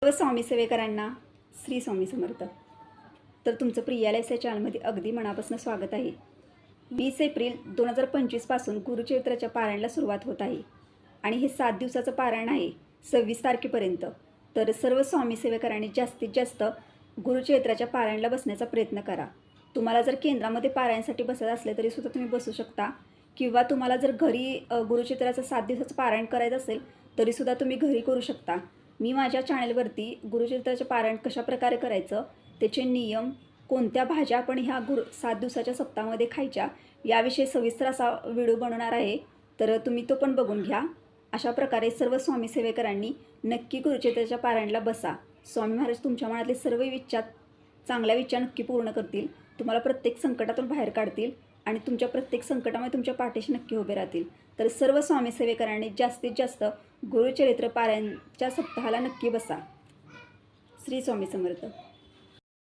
सर्व स्वामी सेवेकरांना श्री स्वामी समर्थ. तर तुमचं प्रियालाईस या चॅनलमध्ये अगदी मनापासून स्वागत आहे. 20 एप्रिल 2025 पासून गुरुचरित्राच्या पारायणाला सुरुवात होत आहे आणि हे 7 दिवसाचं पारायण आहे 26 तारखेपर्यंत. तर सर्व स्वामी सेवेकरांनी जास्तीत जास्त गुरुचरित्राच्या पारायणाला बसण्याचा प्रयत्न करा. तुम्हाला जर केंद्रामध्ये पारायणासाठी बसत असले तरीसुद्धा तुम्ही बसू शकता, किंवा तुम्हाला जर घरी गुरुचरित्राचं 7 दिवसाचं पारायण करायचं असेल तरीसुद्धा तुम्ही घरी करू शकता. मी माझ्या चॅनलवरती गुरुचरित्राचे पारायण कशाप्रकारे करायचं, त्याचे नियम, कोणत्या भाज्या आपण ह्या 7 दिवसाच्या सप्ताहामध्ये खायच्या याविषयी सविस्तर असा व्हिडिओ बनवणार आहे. तर तुम्ही तो पण बघून घ्या. अशा प्रकारे सर्व स्वामी सेवेकरांनी नक्की गुरुचरित्राच्या पारायणाला बसा. स्वामी महाराज तुमच्या मनातले सर्व इच्छा, चांगल्या इच्छा नक्की पूर्ण करतील. तुम्हाला प्रत्येक संकटातून बाहेर काढतील आणि तुमच्या प्रत्येक संकटामध्ये तुमच्या पाठीशी नक्की उभे राहतील. तर सर्व स्वामी सेवेकरांनी जास्तीत जास्त गुरुचरित्र पारायणच्या सप्ताहाला नक्की बसा. श्री स्वामी समर्थ.